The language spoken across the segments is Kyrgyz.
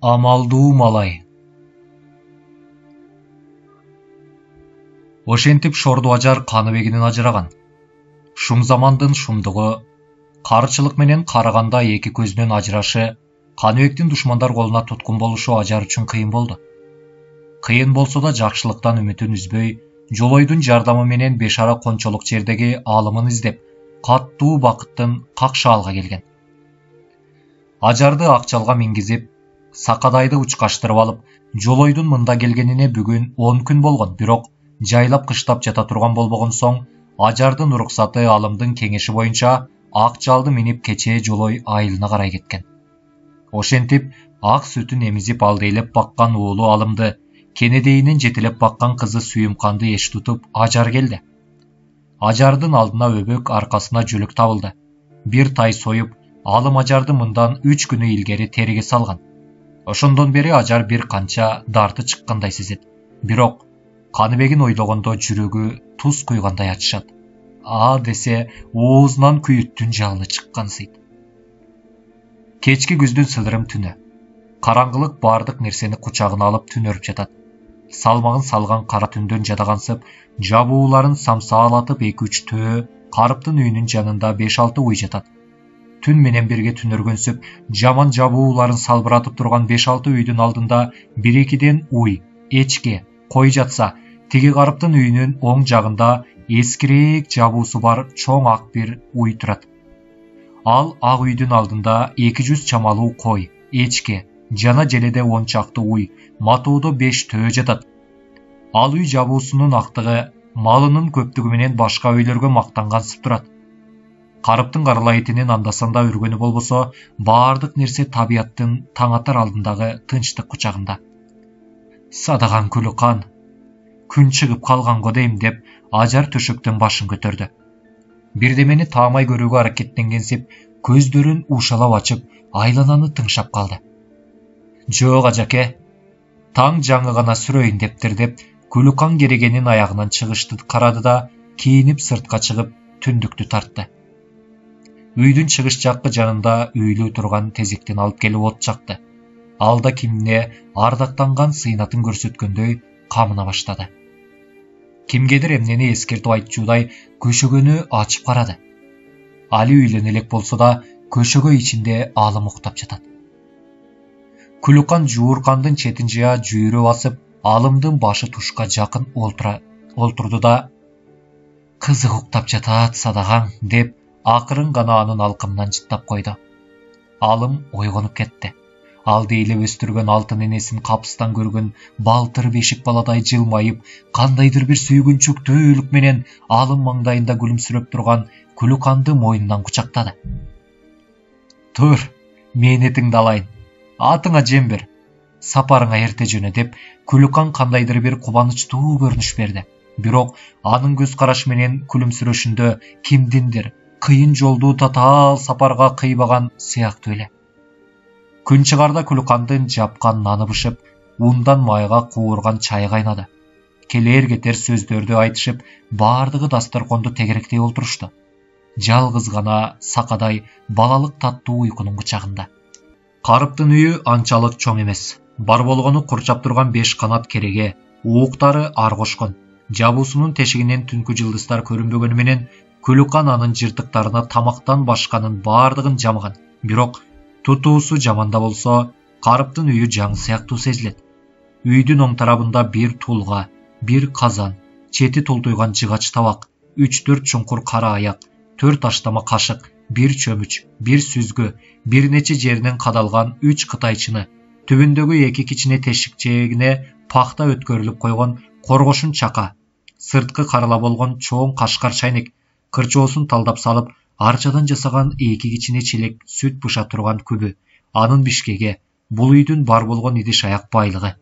Амалдуу малай. Ошентип Шорду ажар Каныбегинен ажыраган. Шум замандын шумдугу, карычылык менен караганда эки көзүнөн ажырашы, Каныбектин душмандар колуна туткун болушу ажар үчүн кыйын болду. Кыйын болсо да жакшылыктан үмүтүн үзбөй, Жолойдун жардамы менен бешара кончолук жердеги алымын издеп, каттуу бакыттын какшаалга келген. Ажарды акчалга мингизип, Сакадайды учкаштырып алып, Жолойдун мында келгенине бүгүн 10 күн болгон, бирок жайлап кыштап жата турган болбогон соң, ажардын уруксаты алымдын кеңеши боюнча акчалды минип кечээ Жолой айылына карай кеткен. Ошентип, ак сүтүн эмизип алдыйлеп баккан уулу алымды, кенедейинен жетелеп баккан кызы Сүйүмканды эч тутуп ажар келди. Ажардын алдына өбөк, аркасына жүлүк табылды. Бир тай союп, алым ажарды мындан 3 күнү илгери териге салган. Ошондон бери ажар бир канча дарты чыккандай сезет. Бирок Каныбегин ойлогондо жүрөгү туз куйгандай ачышат. Десе оозунан күйүттүн жалыны чыккансыйт. Кечки күздүн сыдырым түнү. Караңгылык бардык нерсени кучагына алып түнөрүп жатат. Салмагын салган кара түндөн жадагансып, жабууларын самсаалатып 2-3 төө, карыптын үйүнүн жанында 5-6 уй жатат. Түн менен бирге түнөргөнсүп, жаман жабууларын салбыратып турган 5-6 үйдүн алдында 1-2ден уй, эчке, кой жатса, тиги карыптын үйүнүн оң жагында эскирээк жабуусу бар чоң ак бир уй турат. Ал ак үйдүн алдында 200 чамалуу кой, эчке, жана желеде 10 чакты уй, матоодо 5 төө жатат. Ал үй жабуусунун актыгы малынын көптүгү менен башка үйлөргө мактангансып турат. Карыптын карылайтынын андасанда үргөнү болбосо, бардык нерсе табияттын таң атар алдындагы тынчтык кучагында. Садаган Күлүкан, күн чыгып калганго дейм деп, ажар төшөктөн башын көтөрдү. Бирдемени таамай көрүүгө аракеттенгенсип, көздөрүн ушалап ачып, айлананы тыңшап калды. Жок ажаке, таң жаңы гана сүрөйүн дептир деп, Күлүкан керегенин аягынан чыгышты карады да, кийинип сыртка чыгып, түндүктү тартты. Үйдүн чыгыш жаккы жанында үйлүү турган тезектен алып келип от жакты. Алда кимне ардактанган сыйнатын көрсөткөндөй камына баштады. Кимгедир эмнени эскертип айтчуудай көшөгөнү ачып карады. Али үйлөнө элек болсо да, көшөгө ичинде алым уктап жатат. Күлүкан жууркандын четин жыя жүйрө басып, алымдын башы тушка жакын олтурду да, кызык уктап жатат садаган деп, акырын гана анын алкымынан жыттап койду. Алым ойгонуп кетти. Алды элеп өстүргөн алтын энесин капыстан көргөн балтыр бешик баладай жылмайып, кандайдыр бир сүйгүнчүк төөлүк менен алым маңдайында күлүмсүрөп турган Күлүканды мойнунан кучактады. Тур, мээнетиңди алайын. Атыңа жем бер. Сапарыңа эрте жөнө деп, Күлүкан кандайдыр бир кубанычтуу көрүнүш берди. Бирок анын көз карашы менен күлүмсүрөшүндө кимдиндир кыйын жолду татаал сапарга кыйбаган сыяктуу эле. Күн чыгарда Күлүкандын жапкан наны бышып, ундан майга куурган чай кайнады. Келер кетер сөздөрдү айтышып, бардыгы дасторконду тегеректей олтурушту. Жалгыз гана Сакадай балалык таттуу уйкунун кучагында. Карыптын үйү анчалык чоң эмес. Бар болгону курчап турган 5 канат кереге, ууктары ар кошкон. Жабуусунун тешигинен түнкү жылдыздар көрүнбөгөнү менен Күлүкан анын жыртыктарына тамактан башканын бардыгын жамган. Бирок тутуусу жаманда болсо, карыптын үйү жаңы сыяктуу сезилет. Үйдүн оң тарабында бир тулга, бир казан, чети тултуйган жыгач табак, 3-4 чуңкур кара аяк, 4 аштама кашык, бир чөмүч, бир сүзгү, бир нече жеринен кадалган 3 кытайчыны, түбүндөгү 2 кичине тешикчегине пахта өткөрүлүп койгон коргошун чака, сырткы карыла болгон чоң кашкар чайнек, кырчоосун талдап салып, арчадан жасаган 2 кичине челек сүт быша турган күбү, анын бишкеги, бул үйдүн бар болгон идиш аяк байлыгы.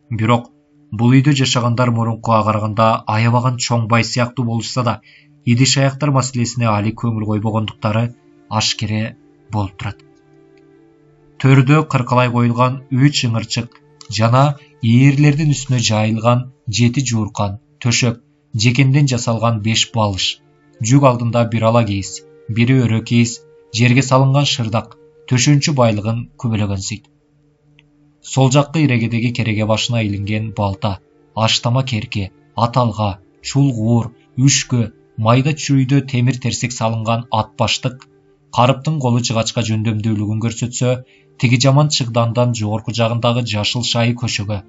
Бирок бул үйдө жашагандар мурункуга караганда аябаган чоң бай сыяктуу болушса да, идиш аяктар маселесине али көңүл койбогондуктары ашкере болуп турат. Төрдө кыркалай коюлган 3 ыңырчык жана ээрлердин үстүнө жайылган 7 жууркан, төшөк, жекенден жасалган 5 балыш, жүк алдында бир ала кейиз, бири өрө кейиз, жерге салынган шырдак, төшөнчү байлыгын күбөлөгөнсүйт. Сол жаккы ирегедеги кереге башына илинген балта, аштама керке, аталга, чулгуур, үшкө, майда чүйдө темир терсек салынган ат баштык, карыптын колу жыгачка жөндөмдүүлүгүн көрсөтсө, тиги жаман чыгдандан жогорку жагындагы жашыл шайы көшөгө,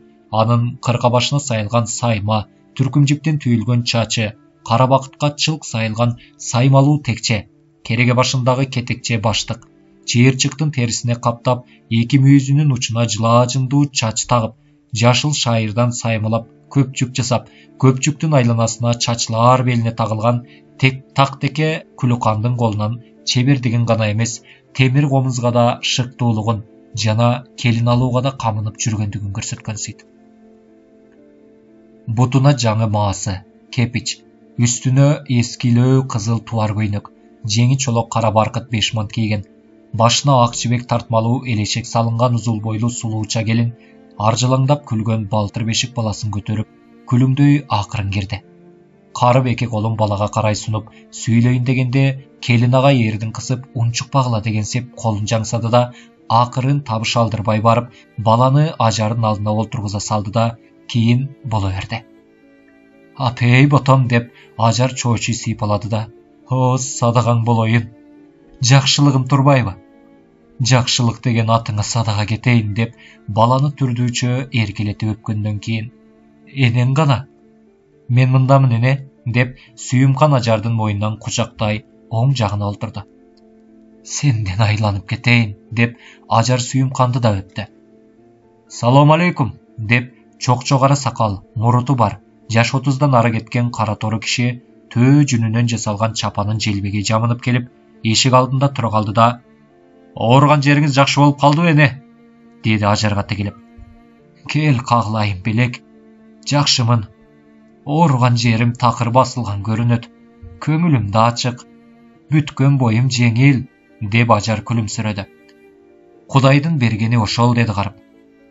анын кырка башына сайылган сайма, түркүмжиптен түйүлгөн чачы, кара бакытка чылк сайылган саймалуу текче, кереге башындагы кетекче баштык, чыйырчыктын терисине каптап, эки мүйүзүнүн учуна жылаажындуу чач тагып, жашыл шайырдан саймалап, көпчүк жасап, көпчүктүн айланасына чачылар белине тагылган тактеке Күлүкандын колунан чебердигин гана эмес, темир комузга да шыктуулугун жана келин алууга да камынып жүргөндүгүн көрсөткөнсүйт. Бутуна жаңы маасы, кепич, үстүнө эскилөө кызыл туар көйнөк, жеңи чолок кара баркыт бешмант кийген, башына ак жибек тартмалуу элешек салынган узул бойлуу сулууча келин аржылаңдап күлгөн балтыр бешик баласын көтөрүп, күлүмдөй акырын кирди. Карып эки колун балага карай сунуп, сүйлөйүн дегенде, келин агай эрдин кысып, унчукпагыла деген сеп колун жаңсады да, акырын табыш алдырбай барып, баланы ажардын алдына олтургуза салды да, кийин боло берди. Апей ботом деп, ажар чоочуй сыйпалады да, о, садагаң болоюн, жакшылыгым турбайбы? Жакшылык деген атыңа садага кетейин деп, баланы түрдүүчө эркелетип өпкөндөн кийин, энең гана, мен мындамын эне, деп Сүйүмкан ажардын мойнунан кучактай оң жагына олтурду. Сенден айланып кетейин, деп ажар Сүйүмканды да өптү. Салам алейкум, деп чокчо кара сакал, муруту бар, жаш 30дан ары кеткен кара тору киши төө жүнүнөн жасалган чапанын желбеге жамынып келип, эшик алдында тура калды да, ооруган жериңиз жакшы болуп калдыбы эне? Деди ажарга тигилип. Кел кагылайын белек, жакшымын. Ооруган жерим такыр басылган көрүнөт. Көңүлүм да ачык. Бүткөн боюм жеңил, деп ажар күлүмсүрөдү. Кудайдын бергени ошол, деди карып.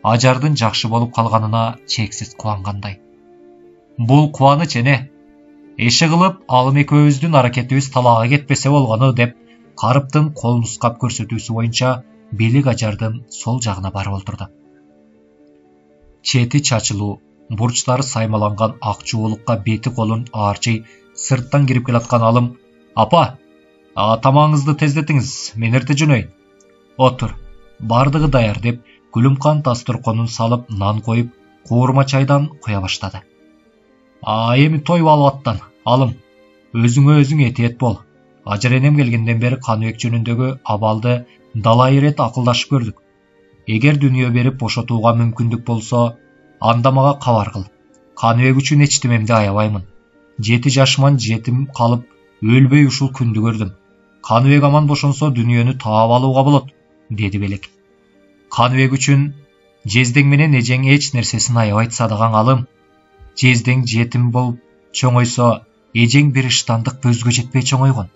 Ажардын жакшы болуп калганына чексиз кубангандай. Бул кубаныч эне. Эши кылып, алым экөөбүздүн аракетибиз талаага кетпесе болгону, деп карыптын кол нускап көрсөтүүсү боюнча белек ажардын сол жагына барып олтурду. Чети чачылуу, бурчтары саймаланган ак чубулукка бети колун аарчый сырттан кирип келаткан алым, апа, тамагыңызды тездетиңиз, мен эрте жөнөйүн. Отур, бардыгы даяр, деп Күлүмкан дастурконун салып нан коюп, куурма чайдан куя баштады. Эми той балбаттан, алым, өзүңө өзүң этиет бол. Ажар энем келгенден бери Каныбек жөнүндөгү абалды далай ирет акылдашып көрдүк. Эгер дүнүйө берип бошотууга мүмкүндүк болсо, анда мага кабар кыл. Каныбек үчүн эчтемемди аябаймын. 7 жашыман жетим калып, өлбөй ушул күндү көрдүм. Каныбек аман бошонсо дүнүйөнү таап алууга болот, деди белек. Каныбек үчүн жездең менен эжең эч нерсесин аябайт садагаң, алым. Жездең жетим болуп чоңойсо, эжең бир ыштандык бөзгө жетпей чоңойгон.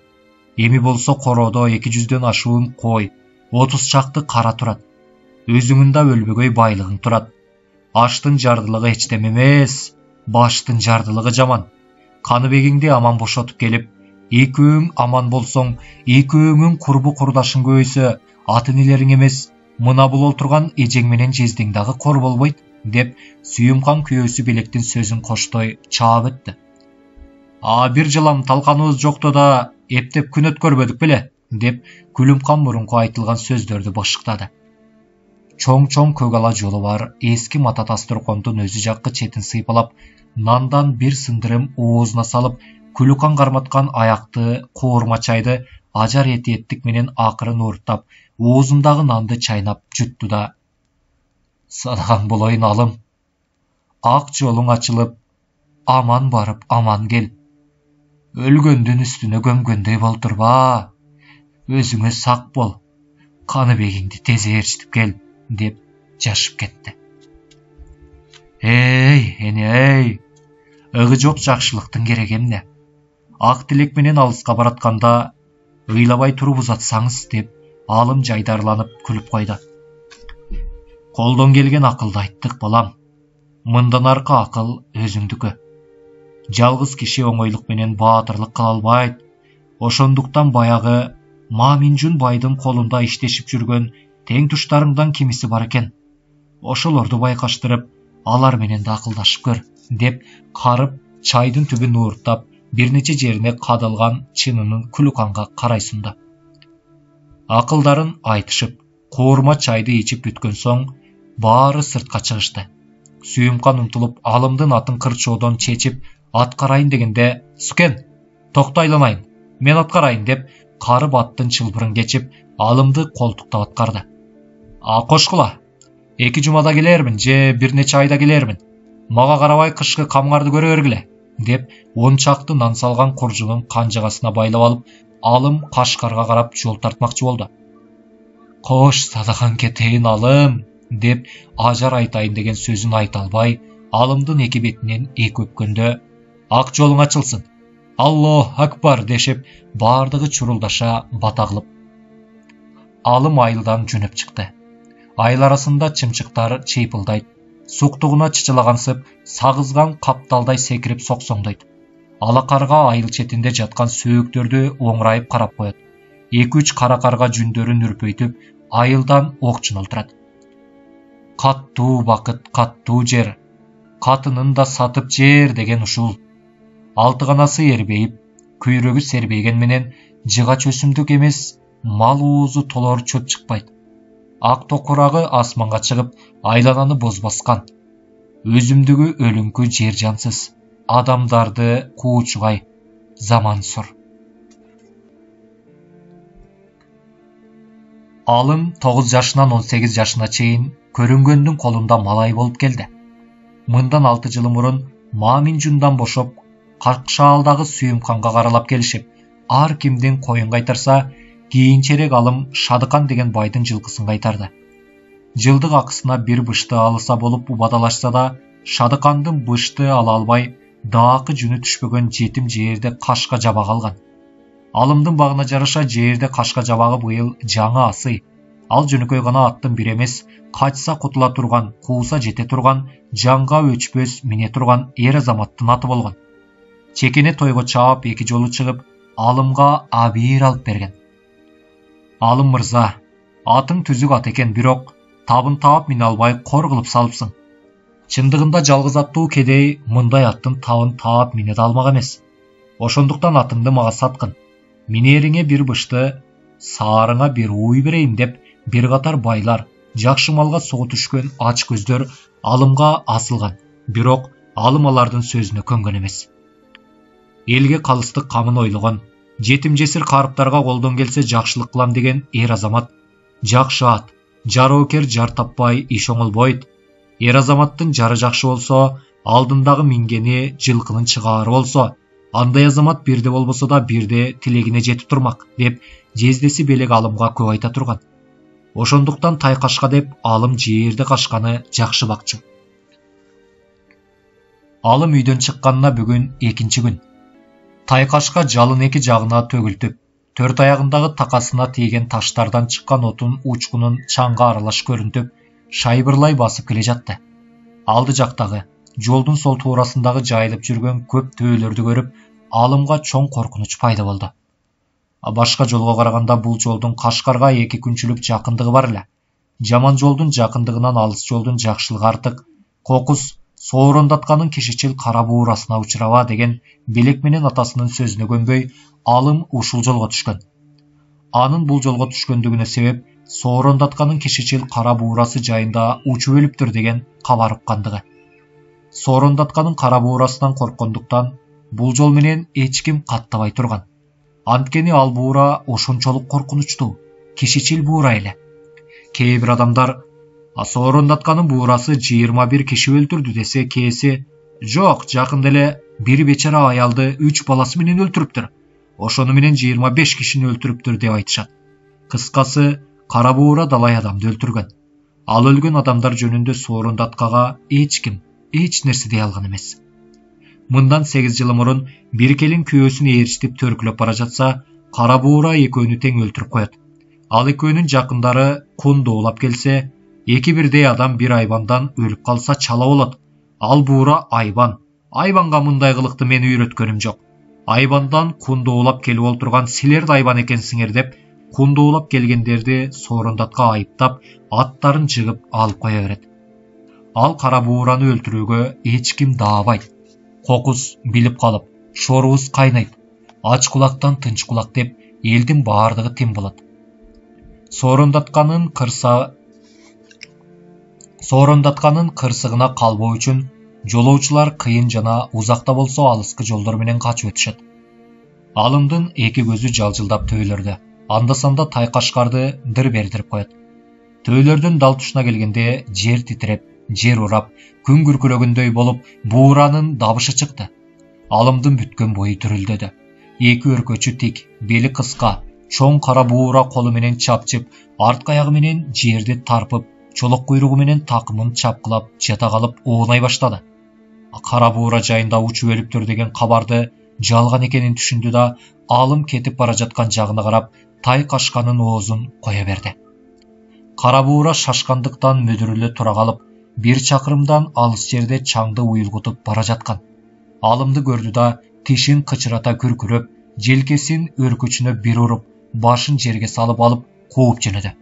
Эми болсо короодо 200дөн ашуун кой, 30 чакты кара турат. Өзүңүн да өлбөгөй байлыгың турат. Аштын жардылыгы эчтем эмес, баштын жардылыгы жаман. Каныбегиңди аман бошотуп келип, экөөң аман болсоң, экөөңүн курбу курдашың көбөйсө, ата-энелериң эмес, мына бул олтурган эжең менен жездең дагы кор болбойт, деп Сүйүмкан күйөөсү белектин сөзүн коштой чаап өттү. Бир жылам талканыбыз жокто да эптеп күн өткөрбөдүк беле, деп Күлүмкан мурунку айтылган сөздөрдү башыктады. Чоң-чоң көк ала жолу бар эски мата дастуркондун өзү жаккы четин сыйпалап, нандан бир сындырым оозуна салып, Күлүкан карматкан аякты куурма чайды ажар этиеттик менен акырын ооруттап, оозундагы нанды чайнап жутту да, садагаң болоюн, алым. Ак жолуң ачылып, аман барып, аман кел. Өлгөндүн үстүнө көмгөндөй болтурба. Өзүңө сак бол. Каныбегиңди тез ээрчитип кел, деп жашып кетти. Эй, эне, ыгы жок жакшылыктын кереги эмне? Ак тилек менен алыска баратканда ыйлабай туруп узатсаңыз, деп алым жайдарланып күлүп койду. Колдон келген акылды айттык, балам. Мындан аркы акыл өзүңдүкү. Жалгыз киши оңойлук менен баатырлык кыла албайт. Ошондуктан баягы Маминжун байдын колунда иштешип жүргөн тең туштарыңдан кимиси бар экен. ошолорду байкаштырып, алар менен да акылдашып көр, деп карып чайдын түбүн ууртап, бир нече жерине кадылган чынынын күлүканга карай сунду. Акылдарын айтышып, коорма чайды ичип бүткөн соң, баары сыртка чыгышты. Сүйүмкан умтулуп, Алымдын атын кырчоодон чечип, аткарайын дегенде, «Сүкен, токтайланайын, мен аткарайын» деп, карып аттын чылбырын кечип, Алымды колтуктап аткарды. Кошкула, 2 жумада келермин же бир нече айда келермин. Мага карабай кышкы камгарды көрө бергиле, деп 10 чакты нан салган куржунун канжыгасына байлап алып, Алым Кашкарга карап жол тартмакчы болду. «Кош, садакаң кетейин, Алым», деп ажар айтайын деген сөзүн айта албай, Алымдын эки бетинен эки өпкөндө, «Ак жолуң ачылсын, Аллох акбар» дешип, бардыгы чурулдаша бата кылып. Алым айылдан жөнөп чыкты. Айыл арасында чымчыктар чыйпылдайт, суктугуна чычылагансып, сагызган капталдай секирип соксоңдойт. Алакарга айыл четинде жаткан сөөктөрдү оңрайып карап коет. 2-3 кара карга жүндөрүн үрпөйтүп, айылдан окчун олтурат. Каттуу бакыт, каттуу жер, катынын да сатып жер деген ушул. Алтыганасы эрбейип, күйрөгү сербейген менен жыгач өсүмдүк эмес, мал уузу толор чөп чыкпайт. Ак токурагы асманга чыгып, айлананы боз баскан. Өзүмдүгү өлүңкү жер жансыз, адамдарды куучугай, заман сур. Алым 9 жашынан 18 жашына чейин көрүнгөндүн колунда малай болуп келди. Мындан 6 жыл мурун Мамин жундан бошоп, Какшаалдагы Сүйүмканга каралап келишип, ар кимдин коюн кайтарса, кийинчерээк Алым Шадыкан деген байдын жылкысын кайтарды. Жылдык акысына бир бышты алыса болуп убадалашса да, Шадыкандын бышты ала албай, даакы жүнү түшпөгөн жетим жерде кашка жаба калган. Алымдын багына жараша жерде кашка жабагы быйыл жаңы асый. Ал жөнөкөй гана аттын бир эмес, качса кутула турган, кууса жете турган, жанга өчпөс мине турган эр азаматтын аты болгон. Чекене тойго чаап 2 жолу чыгып, Алымга абийир алып берген. Алым мырза, атың түзүк ат экен, бирок табын таап мине албай кор кылып салыпсың. Чындыгында жалгыз аттуу кедей мындай аттын табын таап мине да алмак эмес. Ошондуктан атыңды мага саткын. Минериңе бир бышты, саарыңа бир уй берейин деп, бир катар байлар, жакшы малга сугу түшкөн ач көздөр Алымга асылган. Бирок Алым алардын сөзүнө көнгөн эмес. Элге калыстык камын ойлогон, жетим жесир карыптарга колдон келсе жакшылык кылам деген эр азамат, жакшы ат, жароокер жар таппай иш оңолбойт. Эр азаматтын жары жакшы болсо, алдындагы мингени жылкынын чыгаары болсо, андай азамат бирде болбосо да бирде тилегине жетип турмак, деп жездеси белек Алымга көп айта турган. Ошондуктан тай кашка деп Алым жерде кашканы жакшы бакчу. Алым үйдөн чыкканына бүгүн 2-чи күн. Тай кашка жалын 2 жагына төгүлтүп, 4 аягындагы такасына тийген таштардан чыккан отун учкунун чаңга аралаш көрүнтүп, шайбырлай басып келе жатты. Алды жактагы, жолдун сол туурасындагы жайылып жүргөн көп төөлөрдү көрүп, Алымга чоң коркунуч пайда болду. Башка жолго караганда бул жолдун Кашкарга 2 күнчүлүк жакындыгы бар эле. Жаман жолдун жакындыгынан алыс жолдун жакшылыгы артык. Кокус соорондатканын кишичил кара буурасына учураба деген белек менен атасынын сөзүнө көнбөй, Алым ушул жолго түшкөн. Анын бул жолго түшкөндүгүнө себеп соорондатканын кишичил кара буурасы жайында учуп өлүптүр деген кабар уккандыгы. Соорондатканын кара буурасынан корккондуктан бул жол менен эч ким каттабай турган. Анткени ал буура ошончолук коркунучтуу, кишичил буура эле. Кээ бир адамдар соорондатканын буурасы 21 киши өлтүрдү десе, кээси жок, жакында эле бир бечара аялды 3 баласы менен өлтүрүптүр. Ошону менен 25 кишини өлтүрүптүр деп айтышат. Кыскасы, кара буура далай адамды өлтүргөн. Ал өлгөн адамдар жөнүндө соорондаткага эч ким, эч нерсе дей алган эмес. Мындан 8 жыл мурун бир келин күйөөсүн ээрчитип төркүлөп бара жатса, кара буура экөөнү тең өлтүрүп коет. Ал экөөнүн жакындары кун доолап келсе, 2 бирдей адам бир айбандан өлүп калса чала болот. Ал буура айбан. Айбанга мындай кылыкты мен үйрөткөнүм жок. Айбандан кун доолап келип олтурган силер да айбан экенсиңер деп, кун доолап келгендерди соорондатка айыптап, аттарын жыгып алып кое берет. Ал кара буураны өлтүрүүгө эч ким даабайт. Кокус билип калып, шорубуз кайнайт. Ач кулактан тынч кулак деп элдин баардыгы тим болот. Соорондатканын кырсыгына калбоо үчүн жолоочулар кыйын жана узакта болсо алыскы жолдор менен качып өтүшөт. Алымдын эки көзү жалжылдап төөлөрдө. Анда-санда тайкашкарды дыр бердирип коет. Төөлөрдүн дал тушуна келгенде жер титиреп, жер урап, күн күркүрөгөндөй болуп, бууранын дабышы чыкты. Алымдын бүткөн бою дүрүлдөдү. Эки өркөчү тик, бели кыска, чоң кара буура колу менен чапчып, арткы аягы менен жерди тарпып, чолок куйругу менен такымын чапкылап, жата калып оонай баштады. Кара буура жайында учуп өлүптүр деген кабарды жалган экенин түшүндү да, алым кетип бара жаткан жагына карап, тай кашканын оозун кое берди. Кара буура шашкандыктан мөдүрүлө тура калып, 1 чакырымдан алыс жерде чаңды уюлгутуп бара жаткан. Алымды көрдү да, тишин кычырата күркүрөп, желкесин өркүчүнө бир уруп, башын жерге салып алып, кууп жөнөдү.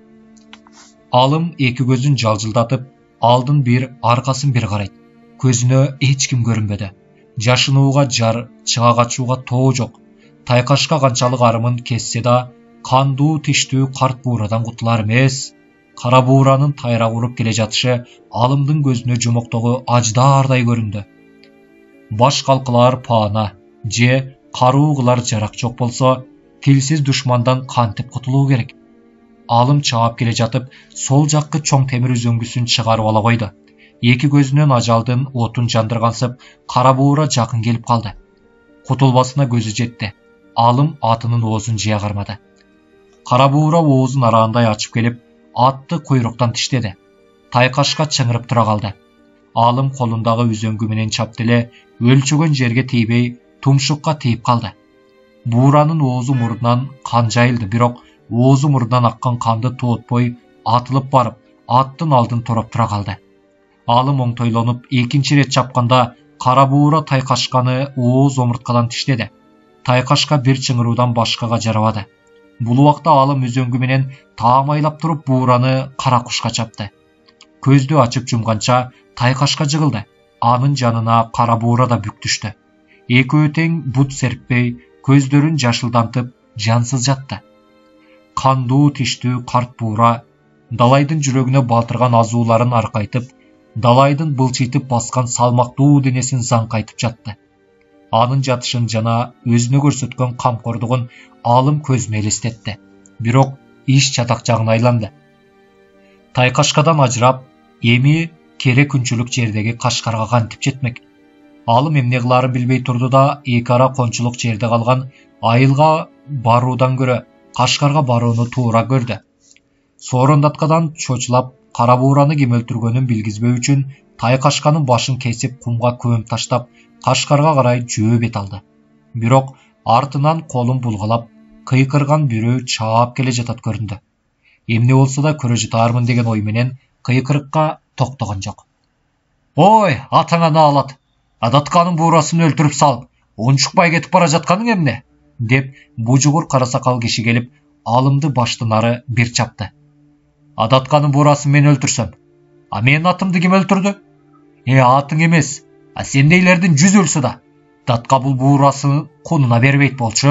Алым эки көзүн жалжылдатып, алдын бир, аркасын бир карайт. Көзүнө эч ким көрүнбөдү. Жашынууга жар, чыга качууга тоо жок. Тайкашка канчалык арымын кессе да, кандуу тиштүү карт буурадан кутулар эмес. Кара бууранын тайрак уруп келе жатышы алымдын көзүнө жомоктогу аждаардай көрүндү. Баш калкылар паана, же каруу кылар жарак жок болсо, тилсиз душмандан кантип кутулуу керек. Алым чаап келе жатып, сол жаккы чоң темир үзөңгүсүн чыгарып ала койду. Эки көзүнөн ажалдын отун жандыргансып, кара буура жакын келип калды. Кутулбасына көзү жетти. Алым атынын оозун жыя кармады. Кара буура оозун араандай ачып келип, атты куйруктан тиштеди. Тайкашка чыңырып тура калды. Алым колундагы үзөңгү менен чапты эле, өлчөгөн жерге тийбей, тумшукка тийип калды. Бууранын оозу мурдунан кан жайылды, бирок оозу мурдунан аккан канды туутпой, атылып барып, аттын алдын туруп тура калды. Алым оңтойлонуп, экинчи рет чапканда кара буура тайкашканы ооз омурткадан тиштеди. Тайкашка бир чыңыруудан башкага жарабады. Бул убакта алым үзөңгү менен таамайлап туруп буураны кара кушка чапты. Көздү ачып жумганча тайкашка жыгылды. Анын жанына кара буура да бүк түштү. Экөө тең бут серппей, көздөрүн жашылдантып, жансыз жатты. Кандуу тиштүү карт буура далайдын жүрөгүнө балтырган азууларын аркайтып, далайдын былчыйтып баскан салмактуу денесин заңкайтып жатты. Анын жатышын жана өзүнө көрсөткөн камкордугун алым көзүнө элестетти. Бирок иш чатак жагына айланды. Тайкашкадан ажырап, эми кере күнчүлүк жердеги Кашкарга кантип жетмек? Алым эмне кылаарын билбей турду да, эки ара кончулук жерде калган айылга баруудан көрө Кашкарга барууну туура көрдү. Соорондаткадан чочулап, кара буураны ким өлтүргөнүн билгизбөө үчүн Тайкашканын башын кесип кумга көмүп таштап, Кашкарга карай жөө бет алды. Бирок артынан колун булгалап, кыйкырган бирөө чаап келе жатат көрүндү. Эмне болсо да көрө жатаармын деген ой менен кыйкырыкка токтогон жок. Ой, атаңа наалат. Адатканын буурасын өлтүрүп салып, унчукпай кетип бара жатканың эмне? Деп бужугур кара сакал киши келип, алымды баштын ары бир чапты. Адатканын буурасын мен өлтүрсөм, а менин атымды ким өлтүрдү? Атың эмес, а сендейлердин 100 өлсө да, датка бул буурасын кунуна бербейт болчу.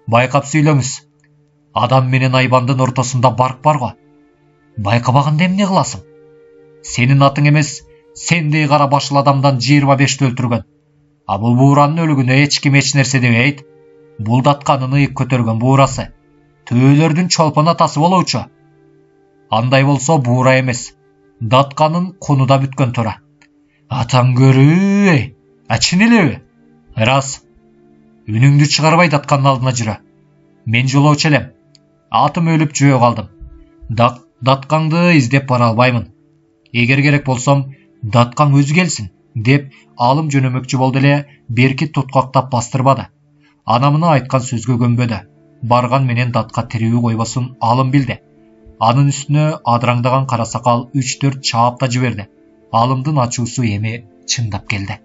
Байкап сүйлөңүз. Адам менен айбандын ортосунда барк бар го. Байкабаганда эмне кыласың? Сенин атың эмес, сендей кара башыл адамдан 25 өлтүргөн. А бул бууранын өлүгүнө эч ким эч нерсе дебейт. Бул датканын ыйык көтөргөн буурасы. Төөлөрдүн чолпон атасы болоучу. Андай болсо буура эмес, датканын куну да бүткөн тура. Атаң көрүү, чын элеби? Рас. Үнүңдү чыгарбай датканын алдына жүрө. Мен жолоочу элем. Атым өлүп жөө калдым. Даткаңды издеп бара албаймын. Эгер керек болсом, даткаң өзү келсин, деп алым жөнөмөкчү болду эле, берки туткактап бастырбады. Анамына айткан сөзгө көнбөдү. Барган менен датка тирүү койбосун алым билди. Анын үстүнө адыраңдаган кара сакал 3-4 чаап да жиберди. Алымдын ачуусу эми чындап келди.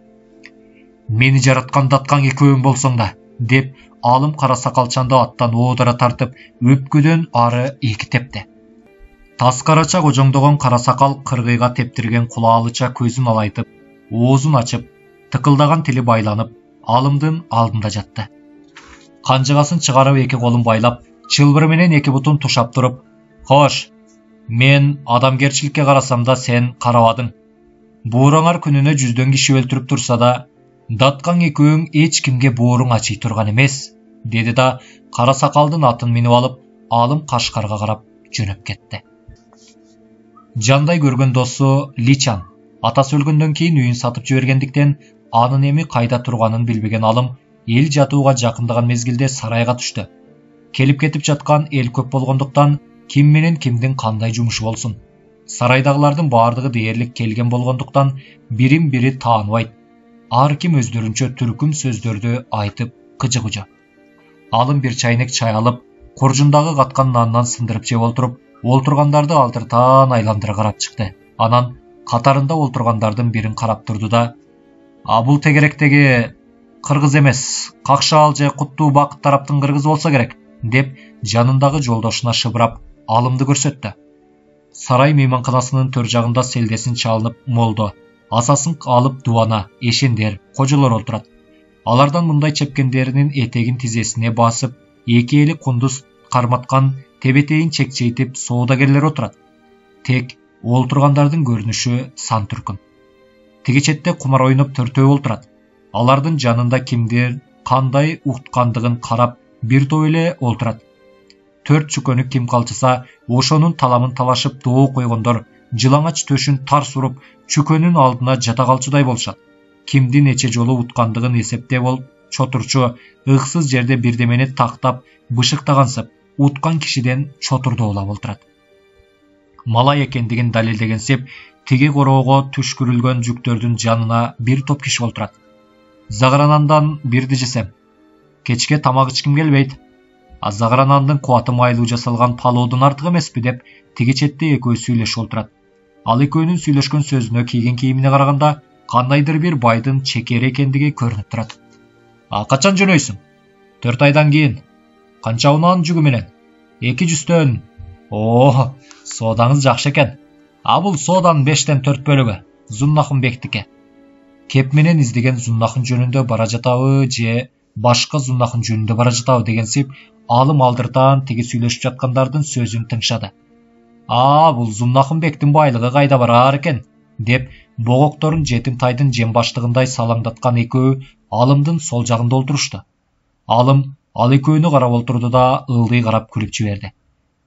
Мени жараткан даткаң экөөң болсоң да, деп алым кара сакалчанды аттан оодара тартып, өпкөдөн ары эки тепти. Таскарача кожоңдогон кара сакал кыргыйга тептирген кулаалыча көзүн алайтып, оозун ачып, тыкылдаган тили байланып, алымдын алдында жатты. Канжыгасын чыгарып эки колун байлап, чылбыры менен эки бутун тушап туруп, «Хош, мен адамгерчиликке карасам да сен карабадың. Буураңар күнүнө 100 киши өлтүрүп турса да, даткаң экөөң эч кимге бууруң ачый турган эмес», деди да кара сакалдын атын минип алып, Алым Кашкарга карап жөнөп кетти. Жандай көргөн досу Личан атасы өлгөндөн кийин үйүн сатып жибергендиктен анын эми кайда турганын билбеген Алым эл жатууга жакындаган мезгилде сарайга түштү. Келип кетип жаткан эл көп болгондуктан ким менен кимдин кандай жумушу болсун. Сарайдагылардын баардыгы дээрлик келген болгондуктан бирин бири тааныбайт. Ар ким өздөрүнчө түркүм сөздөрдү айтып кыжы-кыжы. Алым бир чайнек чай алып, куржундагы каткан нандан сындырып жеп отуруп, олтургандарды алдыртан айландыра карап чыкты. Анан катарында олтургандардын бирин карап турду да: «А бул тегеректеги кыргыз эмес, Какшаал же Куттуу Бакыт тараптын кыргызы болсо керек», деп жанындагы жолдошуна шыбырап Алымды көрсөттү. Сарай мейманканасынын төр жагында селдесин чалынып молдо, асасын алып дубана, эшендер, кожолор отурат. Алардан мындай чепкендеринин этегин тизесине басып, эки эли кундуз карматкан тебетейин чекчейтип соодагерлер отурат. Тек олтургандардын көрүнүшү сан түркүм. Тиги четте кумар ойноп төртөө отурат. Алардын жанында кимдир кандай уткандыгын карап бир топ эле отурат. Төрт чүкөнү ким калчыса, ошонун таламын талашып доо койгондор жылаңач төшүн тарс уруп, чүкөнүн алдына жата калчудай болушат. Кимдин нече жолу уткандыгын эсептеп болуп, чотурчу ыксыз жерде бирдемени тактап, бышыктагансып, уткан кишиден чотурдоолап олтурат. Малай экендигин далилдегенсип, тиги короого түшкүрүлгөн жүктөрдүн жанына бир топ киши олтурат. Загранандан бирди жесем, кечке тамак ичким келбейт. А загранандын кубаты майлуу жасалган палоодон артык эмеспи деп тиги четте экөө сүйлөшүп олтурат. Ал экөөнүн сүйлөшкөн сөзүнө, кийген кийимине караганда кандайдыр бир байдын чекери экендиги көрүнүп турат. «А качан жөнөйсүң?» «4 айдан кийин». «Канча унаанын жүгү менен?» «200төн». «О, соодаңыз жакшы экен. А бул сооданын 5тен 4 бөлүгү Зуннахынбектики. Кеп менен издеген Зуннахын жөнүндө бара жатабы же башка Зуннахын жөнүндө бара жатабы дегенсип, Алым алдыртан тиги сүйлөшүп жаткандардын сөзүн тыңшады. «А, бул Зуннахынбектин байлыгы кайда барар экен?» деп богокторун жетим тайдын жем баштыгындай салаңдаткан экөө Алымдын сол жагында олтурушту. Алым ал экөөнү карап олтурду да ылдый карап күлүп жиберди.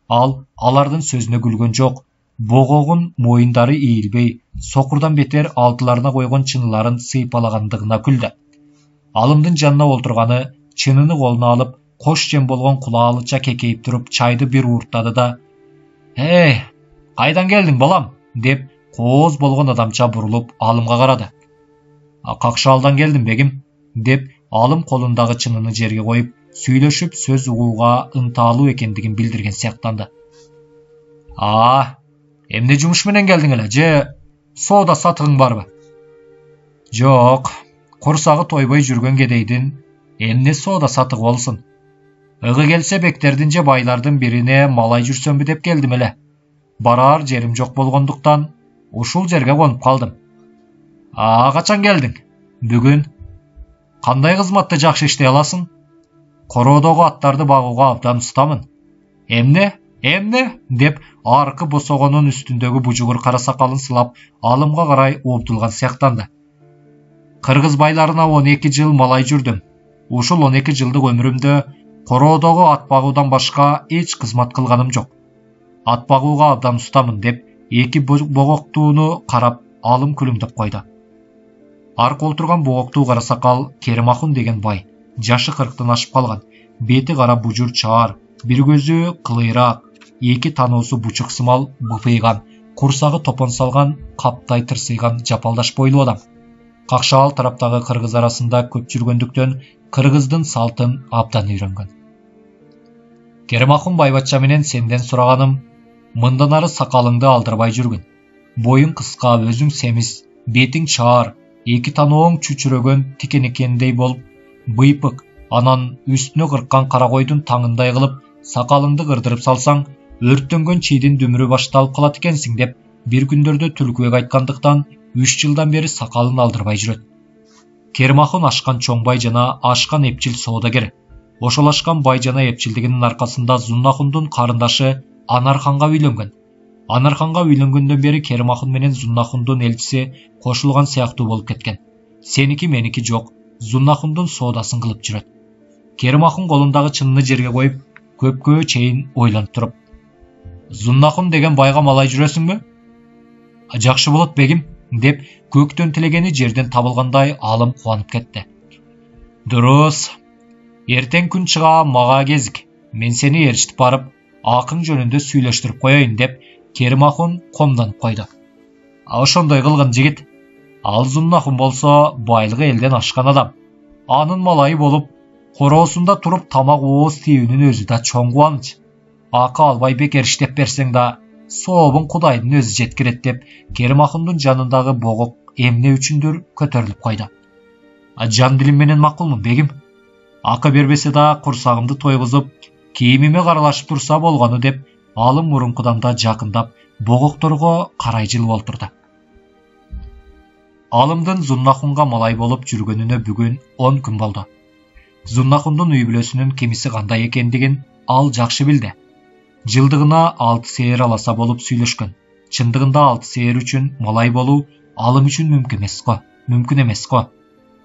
Ал алардын сөзүнө күлгөн жок, богогун моюндары ийилбей, сокурдан бетер алдыларына койгон чыныларын сыйпалагандыгына күлдү. Алымдын жанына олтурганы чыныны колуна алып, кош жем болгон кулаалыча кекейип туруп чайды бир уурттады да: «Эй, кайдан келдиң, балам?» деп кооз болгон адамча бурулуп Алымга карады. «Какшаалдан келдим, бегим», деп Алым колундагы чыныны жерге коюп, сүйлөшүп сөз угууга ынталуу экендигин билдирген сыяктанды. Эмне жумуш менен келдиң эле, же соода сатыгың барбы?» «Жок, курсагы тойбой жүргөн кедейдин эмне соода сатыгы болсун. Ыгы келсе бектердин же байлардын бирине малай жүрсөмбү деп келдим эле. Барар жерим жок болгондуктан ушул жерге конуп калдым». «Качан келдиң?» «Бүгүн». «Кандай кызматты жакшы иштей аласың?» «Короодогу аттарды багууга абдан устамын». «Эмне? деп аркы босогонун үстүндөгү бужугур кара сакалын сылап Алымга карай обдулган сыяктанды. «Кыргыз байларына 12 жыл малай жүрдүм. Ушул 12 жылдык өмүрүмдө короодогу ат багуудан башка эч кызмат кылганым жок. Ат багууга абдан устамын», деп эки богоктууну карап Алым күлүмдөп койду. Аркы олтурган богоктуу кара сакал Керимахун деген бай, жашы 40тан ашып калган, бети кара бужур чаар, бир көзү кылыйраак, эки таноосу бучук сымал быпыйган, курсагы топон салган, каптай тырсыйган жапалдаш бойлуу адам. Какшаал тараптагы кыргыз арасында көп жүргөндүктөн кыргыздын салтын абдан үйрөнгөн. «Керимахун байбачча менен сенден сураганым, мындан ары сакалыңды алдырбай жүргүн. Боюң кыска, өзүң семиз, бетиң чаар, эки танооң чүчүрөгөн тикенекендей болуп, быйпык, анан үстүнө кырккан кара койдун таңындай кылып, сакалыңды кырдырып салсаң, Өрттөнгөн чийдин дүмүрү башталып калат экенсиң деп бир күндөрдө Түлкүбек айткандыктан 3 жылдан бери сакалын алдырбай жүрөт. Кермахун ашкан чоң бай жана ашкан эпчил соодагер. Ошол ашкан бай жана эпчилдигинин аркасында Зуннахундун карындашы Анарханга үйлөнгөн. Анарханга үйлөнгөндөн бери Кермахун менен Зуннахундун элчиси кошулган сыяктуу болуп кеткен. Сеники меники жок, Зуннахундун соодасын кылып жүрөт. Кермахун колундагы чынны жерге коюп, көпкө чейин ойлонуп туруп: "Зуннахун деген байга малай жүрөсүңбү?" "Жакшы болот бегим" деп көктөн тилегени жерден табылгандай алым кубанып кетти. "Дурус. Эртең күн чыга мага кезик. Мен сени ээрчитип барып, акың жөнүндө сүйлөштүрүп коеюн" деп Кермахун комдонуп койду. Ошондой кылгын жигит. Ал Зуннахун болсо байлыгы элден ашкан адам. Анын малайы болуп, короосунда туруп тамак ооз тийүүнүн өзү да чоң кубаныч. Акы албай бекер иштеп берсең да, сообун Кудайдын өзү жеткирет деп Кермахундун жанындагы богук эмне үчүндүр көтөрүлүп койду. "Жан дилим менен макулмун бегим. Акы бербесе да курсагымды тойгузуп, кийимиме каралашып турса болгону" деп алым мурункудан да жакындап богокторго карай жылып олтурду. Алымдын Зуннахунга малай болуп жүргөнүнө бүгүн 10 күн болду. Зуннахундун үй бүлөсүнүн кимиси кандай экендигин ал жакшы билди. Жылдыгына 6 сээр аласа болуп сүйлөшкөн. Чындыгында 6 сээр үчүн малай болуу алым үчүн мүмкүн эмес го.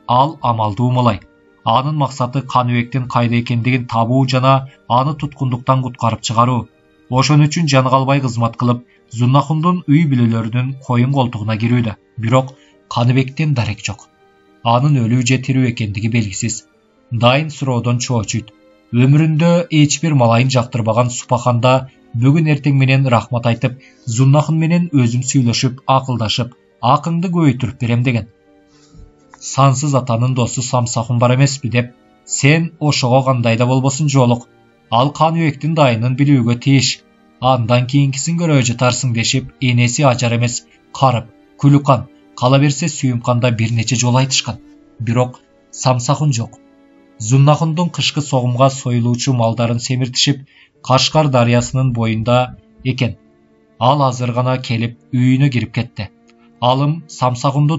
Ал амалдуу малай. Анын максаты Каныбектин кайда экендигин табуу жана аны туткундуктан куткарып чыгаруу. Ошон үчүн жаны калбай кызмат кылып, Зуннахундун үй бүлөлөрүнүн коюн колтугуна кирүүдө. Бирок Каныбектен дарек жок. Анын өлүү же тирүү экендиги белгисиз. Дайын суроодон чоочуйт. Өмүрүндө эч бир малайын жактырбаган Супаханда бүгүн эртең менен рахмат айтып, Зуннахун менен өзүм сүйлөшүп, акылдашып, акыңды көбөйтүрүп берем деген. Сансыз атанын досу Самсахун бар эмеспи деп, сен ошого кандай да болбосун жоолук. Ал Каныбектин дайынын билүүгө тийиш. Андан кийинкисин көрө жатарсың дешип, энеси Ажар эмес, Карып, Күлүкан, кала берсе Сүйүмканда бир нече жолу айтышкан. Бирок Самсахун жок. Зуннахундун кышкы согумга союлуучу малдарын семиртишип, Кашкар дарыясынын боюнда экен. Ал азыр гана келип үйүнө кирип кетти. Алым Самсахунду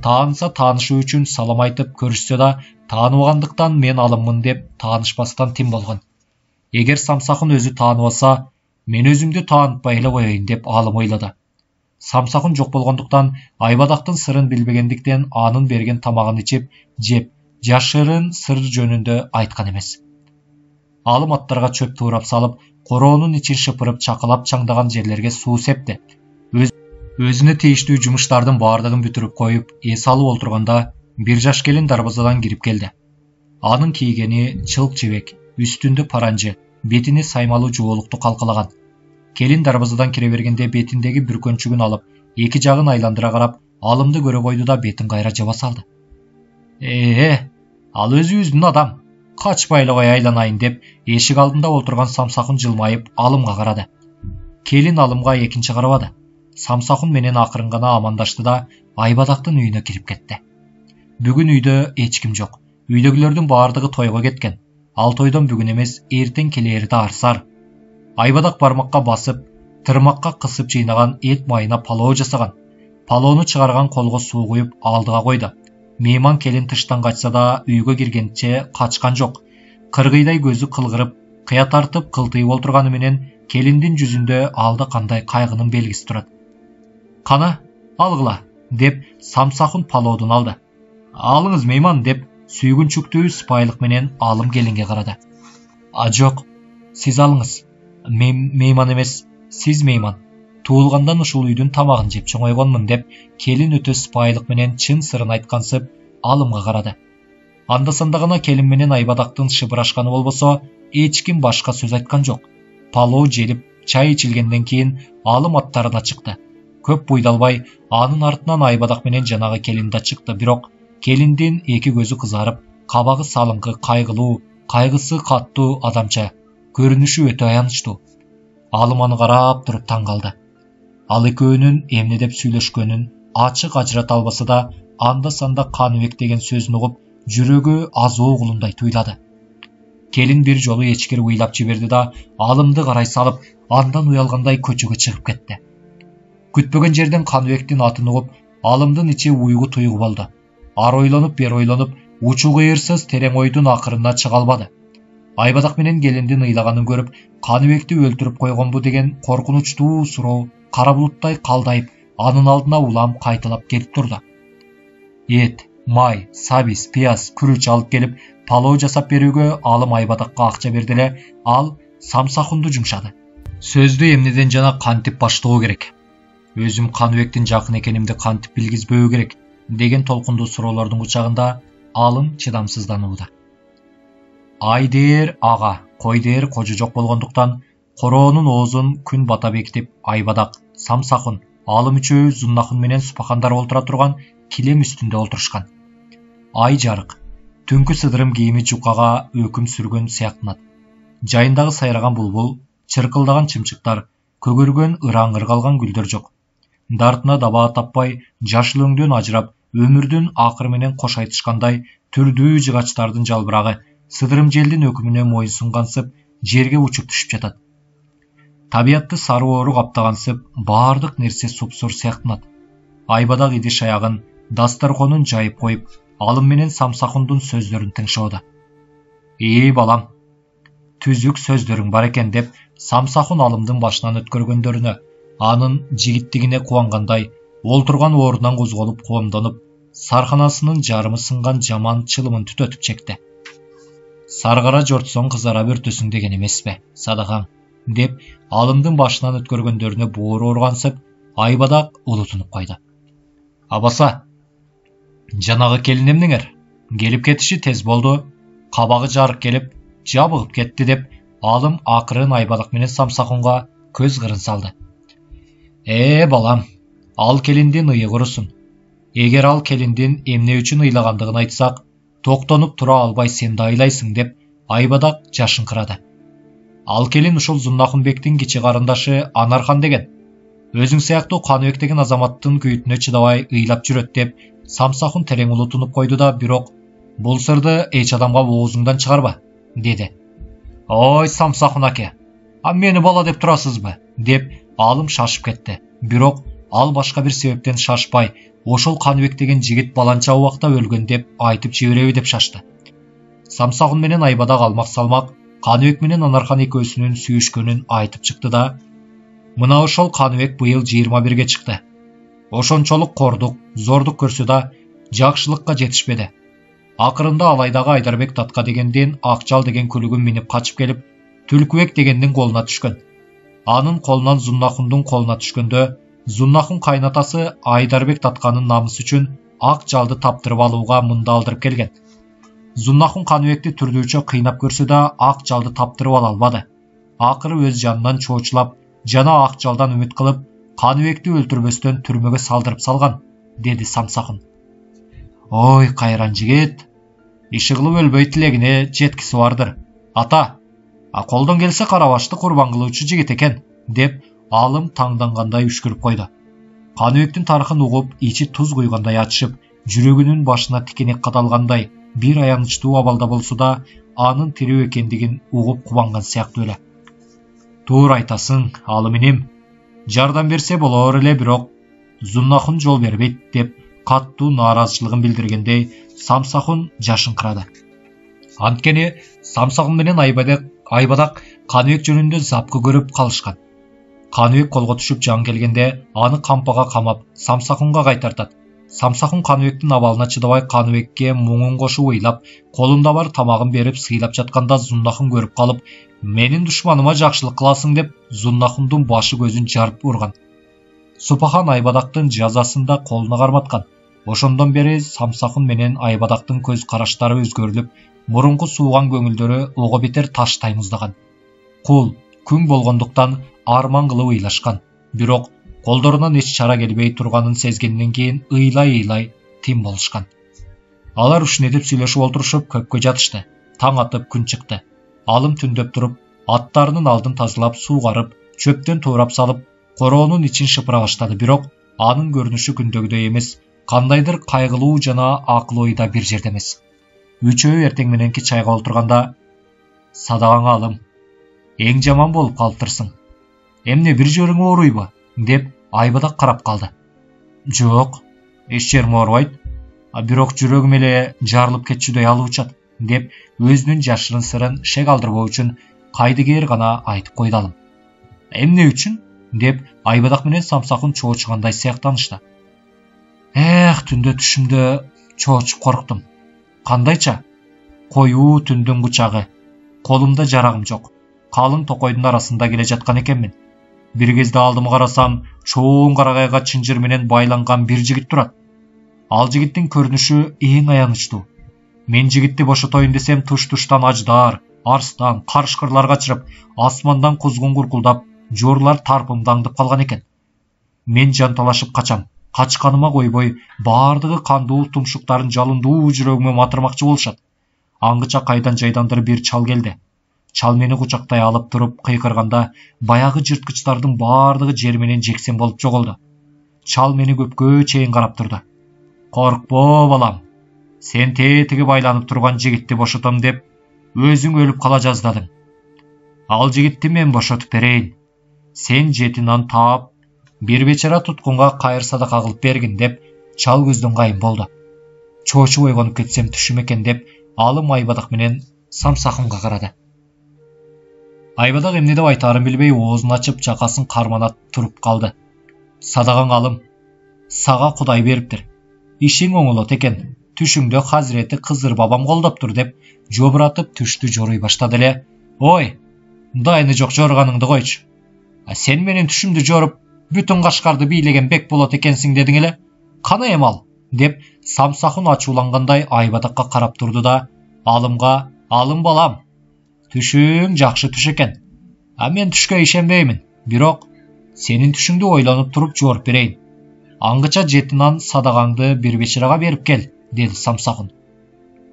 таанса таанышуу үчүн салам айтып көрүшсө да, тааныбагандыктан мен алыммын деп таанышпастан тим болгон. Эгер Самсахун өзү тааныбаса, мен өзүмдү таанытпай эле коеюн деп алым ойлоду. Самсахун жок болгондуктан Айбадактын сырын билбегендиктен анын берген тамагын ичип, жеп, жашырын сыр жөнүндө айткан эмес. Алым аттарга чөп туурап салып, короонун ичин шыпырып чакалап чаңдаган жерлерге суу септи. Өзүнө тийиштүү жумуштардын баардыгын бүтүрүп коюп, эс алып олтурганда бир жаш келин дарбазадан кирип келди. Анын кийгени чылк жебек, үстүндө паранжы, бетине саймалуу жуолукту калкалаган. Келин дарбазадан кире бергенде бетиндеги бүркөнчүгүн алып, эки жагын айландыра карап, алымды көрө койду да бетин кайра жаба салды. Ал өзүбүздүн адам. Качпай эле кой айланайын деп, эшик алдында олтурган Самсахун жылмайып алымга карады. Келин алымга экинчи карабады. Самсахун менен акырын гана амандашты да Айбадактын үйүнө кирип кетти. Бүгүн үйдө эч ким жок. Үйдөгүлөрдүн баардыгы тойго кеткен. Ал тойдон бүгүн эмес, эртең келери да арсар. Айбадак бармакка басып, тырмакка кысып жыйнаган эт майына палоо жасаган. Палоону чыгарган колго суу куюп алдыга койду. Мейман келин тыштан качса да үйгө киргенче качкан жок. Кыргыйдай көзү кылгырып, кыя тартып кылтыйып олтурганы менен келиндин жүзүндө алда кандай кайгынын белгиси турат. "Кана, алгыла" деп Самсахун палоодун алды. "Алыңыз мейман" деп сүйгүнчүктүү сыпайылык менен алым келинге карады. Жок, сиз алыңыз. Мейман эмес, сиз мейман. Туулгандан ушул үйдүн тамагын жеп чоңойгонмун" деп келин өтө сыпайылык менен чын сырын айткансып алымга карады. Анда-санда гана келин менен Айбадактын шыбырашканы болбосо, эч ким башка сөз айткан жок. Палоо желип, чай ичилгенден кийин алым аттарына чыкты. Көп буйдалбай, анын артынан Айбадак менен жанагы келин да чыкты. Бирок келиндин эки көзү кызарып, кабагы салыңкы, кайгылуу, кайгысы каттуу адамча, көрүнүшү өтө аянычтуу. Алым аны карап туруп таң калды. Ал экөөнүн эмне деп сүйлөшкөнүн ачык ажырата албаса да, анда-санда Каныбек деген сөзүн угуп, жүрөгү азуу кулундай туйлады. келин бир жолу эчкири уйлап жиберди да алымды карай салып, андан уялгандай көчөгө чыгып кетти. Күтпөгөн жерден Каныбектин атын угуп, алымдын ичи уйгу туйгу болду. Ар ойлонуп, бер ойлонуп, учу кыйырсыз терең ойдун акырына чыга албады. Айбадак менен келиндин ыйлаганын көрүп, Каныбекти өлтүрүп койгонбу деген коркунучтуу суроо кара булуттай калдайып, анын алдына улам кайталап келип турду. Эт, май, сабиз, пияз, күрүч алып келип, палоо жасап берүүгө алым Айбадакка акча берди эле, ал самсахунду жумшады. Сөздү эмнеден жана кантип баштоо керек? Өзүм Каныбектин жакын экенимди кантип билгизбөө керек деген толкундуу суроолордун кучагында алым чыдамсызданууда. Ай дээр ага, кой дээр кожо жок болгондуктан короонун оозун күн бата бекитип, Айбадак, самсахун, алым үчөө Зуннахун менен Супахандар олтура турган килем үстүндө олтурушкан. Ай жарык, түнкү сыдырым кийими жукага өкүм сүргөн сыяктанат. Жайындагы сайраган булбул, чыркылдаган чымчыктар, көгөргөн ыраңыр калган гүлдөр жок. Дартына даба таппай, жашыл өңдөн ажырап, өмүрдүн акыры менен кош айтышкандай, түрдүү жыгачтардын жалбырагы сыдырым желдин өкүмүнө моюнсунгансып, жерге учуп түшүп жатат. Табиятты сары оору каптагансып, баардык нерсе супсур сыяктанат. Айбадак идиш аягын, дасторконун жайып коюп, алым менен самсахундун сөздөрүн тыңшоодо. Балам, түзүк сөздөрүң бар экен деп, самсахун алымдын башынан өткөргөндөрүнө, анын жигиттигине кубангандай, олтурган ордунан козголуп коомдонуп, сарханасынын жарымы сынган жаман чылымын түтөтүп чекти. Саргара жортсоң кызара бөртөсүң деген эмеспи, садакаң, деп алымдын башынан өткөргөндөрүнө боору органсып, Айбадак улутунуп койду. Абаса, жанагы келин эмнеңер? Келип кетиши тез болду, кабагы жарык келип, жабыгып кетти деп, алым акырын Айбадак менен самсахунга көз кырын салды. Балам, ал келиндин ыйы курусун. Эгер ал келиндин эмне үчүн ыйлагандыгын айтсак, токтонуп тура албай сен да ыйлайсың деп, Айбадак жашыңкырады. Ал келин ушул Зуннахун бектин кичи карындашы Анархан деген. Өзүң сыяктуу Каныбек деген азаматтын күйүтүнө чыдабай ыйлап жүрөт деп, самсахун терең улутунуп койду да, бирок бул сырды эч адамга оозуңдан чыгарба, деди. Ой, самсахун аке, мени бала деп турасызбы? Деп алым шашып кетти. Бирок ал башка бир себептен шашпай, ошол Каныбек деген жигит баланча убакта өлгөн деп айтып жибереби деп шашты. Самсахун менен Айбадак алмак салмак Каныбек менен Анархан экөөсүнүн сүйүшкөнүн айтып чыкты да, мына ошол Каныбек быйыл 21-ге чыкты. Ошончолук кордук, зордук көрсө да жакшылыкка жетишпеди. Акырында Алайдагы Айдарбек Татка дегенден Акчал деген күлүгүн минип качып келип, Түлкүбек дегендин колуна түшкөн. Анын колунан Зуннахундун колуна түшкөндө, Зуннахун кайнатасы Айдарбек Татканын намысы үчүн Акчалды таптырып алууга мында алдырып келген. Зуннахун Каныбекти түрдүүчө кыйнап көрсө да Акчалды таптырып ала албады. Акыры өз жанынан чоочулап, жана Акчалдан үмүт кылып, Каныбекти өлтүрбөстөн түрмөгө салдырып салган, деди самсахун. Ой, кайран жигит, иши кылып өлбөй тилегине жеткиси бардыр. Ата, колдон келсе карабашты курбан кылуучу жигит экен, деп алым таңдангандай үшкүрүп койду. Каныбектин тарыхын угуп, ичи туз куйгандай ачышып, жүрөгүнүн башына тикенек кадалгандай, бир аянычтуу абалда болсо да, анын тирүү экендигин угуп кубанган сыяктуу эле. Туура айтасың, алым иним. Жардам берсе болор эле, бирок Зуннахун жол бербейт деп каттуу нааразычылыгын билдиргендей, самсахун жашыңкырады. Анткени самсахун менен Айбадак Каныбек жөнүндө запкы көрүп калышкан. Каныбек колго түшүп жан келгенде, аны кампага камап, самсахунга кайтартат. Самсахун Каныбектин абалына чыдабай Каныбекке муңун кошуп ыйлап, колунда бар тамагын берип сыйлап жатканда Зуннахун көрүп калып, менин душманыма жакшылык кыласың деп, Зуннахундун башы көзүн жарып урган. Супахан Айбадактын жазасын да колуна карматкан. Ошондон бери самсахун менен Айбадактын көз караштары өзгөрүлүп, мурунку сууган көңүлдөрү ого бетер таштай муздаган. Кул, күң болгондуктан арман кылып ыйлашкан. Бирок колдорунан эч чара келбей турганын сезгенден кийин ыйлай тим болушкан. Алар ушинетип сүйлөшүп олтурушуп көпкө жатышты. Таң атып күн чыкты. Алым түндөп туруп, аттарынын алдын тазалап, суугарып, чөптөн туурап салып, короонун ичин шыпыра баштады. Бирок анын көрүнүшү күндөгүдөй эмес, кандайдыр кайгылуу жана акыл ойда бир жерде эмес. Үчөө эртең мененки чайга олтурганда, Садағаң алым. Ең жаман болып қалыптырсың. Эмне бір жерің ооруйбу? Деп Айбадақ қарап қалды. Жоқ, эч жерим оорубайт. Бирок жүрөгүм эле жарылып кетчүдөй алуучат, деп өзүнүн жашырын сырын шек алдырбоо үчүн кайдыгер гана айтып койду Алым. Эмне үчүн? Деп Айбадақ менен самсакын чоочугандай сыяктанышты. Түндө түшүмдө чоочуп корктум. Кандайча? Коюу түндүн кучагы. Колумда жарагым жок. Калың токойдун арасында келе жаткан экенмин. Бир кезде алдыма карасам, чоң карагайга чынжыр менен байланган бир жигит турат. Ал жигиттин көрүнүшү эң аянычтуу. Мен жигитти бошотоюн десем, туш-туштан аждар, арстан, карышкырлар качырып, асмандан кузгун куркулдап, жорлар тарпымдаңдып калган экен. Мен жанталашып качам. Качканыма койбой, бардыгы кандуу тумшуктарын жалындуу жүрөгүмө матырмакчы болушат. Аңгыча кайдан жайдандыр бир чал келди. Чал мени кучактай алып туруп кыйкырганда, баягы жырткычтардын бардыгы жер менен жексен болуп жоголду. Чал мени көпкө чейин карап турду. Коркпо, балам. Сен тетиги байланып турган жигитти бошотом деп, өзүң өлүп кала жаздадың. Ал жигитти мен бошотуп берейин. Сен жетинан таап, бир бечара туткунга кайыр садака кылып бергин деп, чал көздөн кайын болду. Чоочуп ойгонуп кетсем түшүм экен деп, Алым Айбадақ менен самсакынга карады. Айбадақ эмне деп айтаарын билбей оозун ачып, жакасын карманат туруп калды. Садағаң Алым, сага Кудай бериптир. Ишиң оңолот экен. Түшүңдө Хазирети Кызыр бабам колдоптур деп, жобуратып түштү жоруй баштады эле. Ой, дайыны жок жорганыңды койчу. Сен менин түшүмдү жоруп, бүтүн Кашкарды бийлеген бек болот экенсиң дедиң эле. Кана эм ал? Деп самсакын ачуулангандай Айбадакка карап турду да, Алымга, Алым балам, түшүң жакшы түш экен. Мен түшкө ишенбеймин, бирок сенин түшүңдү ойлонуп туруп жооп берейин. Аңгыча жетинан садагаңды бир бечарага берип кел, деди самсакын.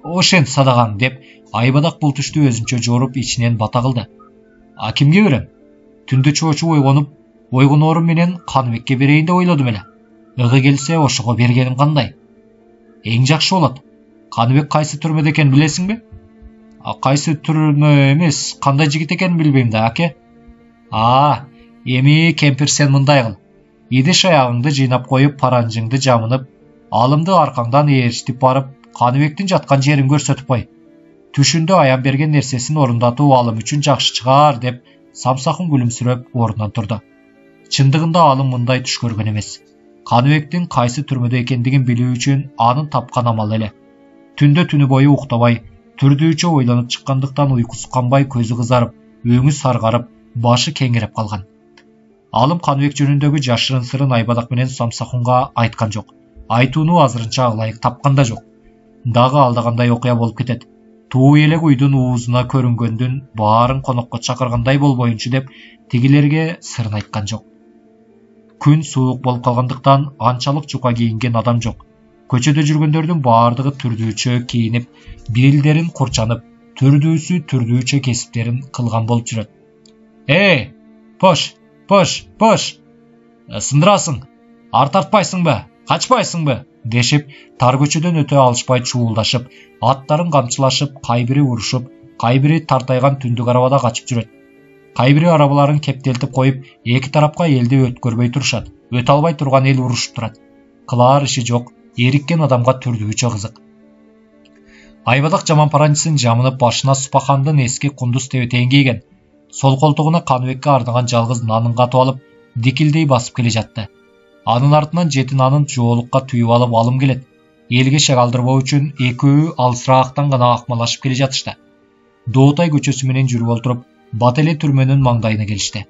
Ошент садагаң деп, Айбадак бул түштү өзүнчө жооруп ичинен бата кылды. Кимге берем? Түндө чоочуп ойгоноорум менен Каныбекке берейин деп ойлодум эле. Ыгы келсе ошого бергеним кандай? Эң жакшы болот. Каныбек кайсы түрмөдө экенин билесиңби? Кайсы түрмө эмес, кандай жигит экенин билбейм да, аке. Эми кемпир сен мындай кыл. Идиш аягыңды жыйнап коюп, паранжыңды жамынып, Алымды аркаңдан ээрчитип барып, Каныбектин жаткан жерин көрсөтүп кой. Түшүндө аян берген нерсесин орундатуу Алым үчүн жакшы чыгар деп, самсакын күлүмсүрөп ордунан турду. Чындыгында Алым мындай түш көргөн эмес. Каныбектин кайсы түрмөдө экендигин билүү үчүн анын тапкан амалы эле. Түндө түнү бою уктабай, түрдүүчө ойлонуп чыккандыктан уйкусу канбай, көзү кызарып, өңү саргарып, башы кеңиреп калган. Алым Каныбек жөнүндөгү жашырын сырын Айбадак менен самсакынга айткан жок. Айтууну азырынча ылайык тапкан да жок. Дагы алдагандай окуя болуп кетет. Туу элек уйдун уузуна көрүнгөндүн баарын конокко чакыргандай болбоюнчу деп тигилерге сырын айткан жок. Күн суук болуп калгандыктан анчалык жука кийинген адам жок. Көчөдө жүргөндөрдүн баардыгы түрдүүчө кийинип, бирилдерин курчанып, түрдүүчө кесиптерин кылган болуп жүрөт. Пош! Сындырасың, ар тартпайсыңбы, качпайсыңбы? Дешип, тар көчөдөн өтө алышпай чуулдашып, аттарын камчылашып, кайбири урушуп, кайбири тартайган түндүк арабада качып жүрөт. Кайбири арабаларын кептелтип коюп, эки тарапка элди өткөрбөй турушат. Өтө албай турган эл урушуп турат. Кылаар иши жок, эриккен адамга түрдүүчө кызык. Айбадак жаман паранчысын жамынып, башына Супахандын эски кундуз тебетейин кийген. Сол колтугуна Каныбекке арнаган жалгыз нанын катып алып, дикилдей басып келе жатты. Анын артынан жетинанын жоолукка түйүп алып Алым келет. Элге шек алдырбоо үчүн экөө алысыраактан гана акмалашып келе жатышты. Доотай көчөсү менен жүрүп олтуруп, Бателе түрмөнүн маңдайына келишти.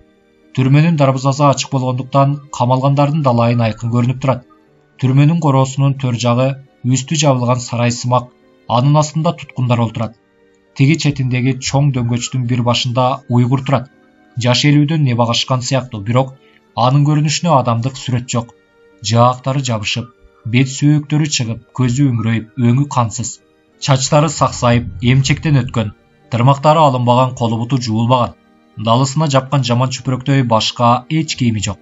Түрмөнүн дарбазасы ачык болгондуктан камалгандардын далайын айкын көрүнүп турат. Түрмөнүн короосунун төр жагы үстү жабылган сарай сымак, анын астында туткундар олтурат. Тиги четиндеги чоң дөңгөчтүн бир башында уйгур турат. Жаш элүүдөн не багашкан сыяктуу, бирок анын көрүнүшүнө адамдык сүрөт жок. Жаактары жабышып, бет сөөктөрү чыгып, көзү үңрөйүп, өңү кансыз. Чачтары саксайып, эмчектен өткөн, тырмактары алынбаган, колу буту жуулбаган. Далысына жапкан жаман чүпүрөктөй башка эч кийими жок.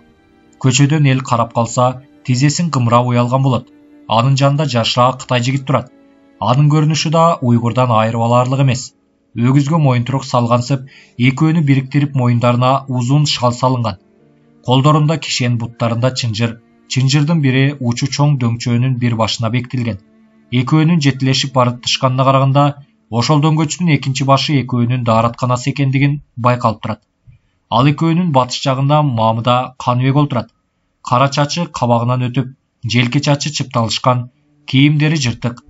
Көчөдөн эл карап калса, тизесин кымырап уялган болот. Анын жанында жашыраак Кытай жигит турат. Анын көрүнүшү да уйгурдан айрып аларлык эмес. Өгізгө мойынтұрық салғансып, екеуіні біріктіріп мойындарына uzun шал салынған. Қолдарында кишен, бұттарында чынжыр. Чынжырдың бірі учу чоң дөңчөөнүн bir башына бекітілген. Екеуінің жетілешіп барып тышқанына қарағанда, ошол дөңгөчтүн экинчи башы екеуінің дааратканасы екендигин байкалып турат. Ал екеуінің батыш жагында мамыда Каныбек олтурат. Кара чачы кабагынан өтүп, желке чачы чыпталышкан, кийимдери жыртык,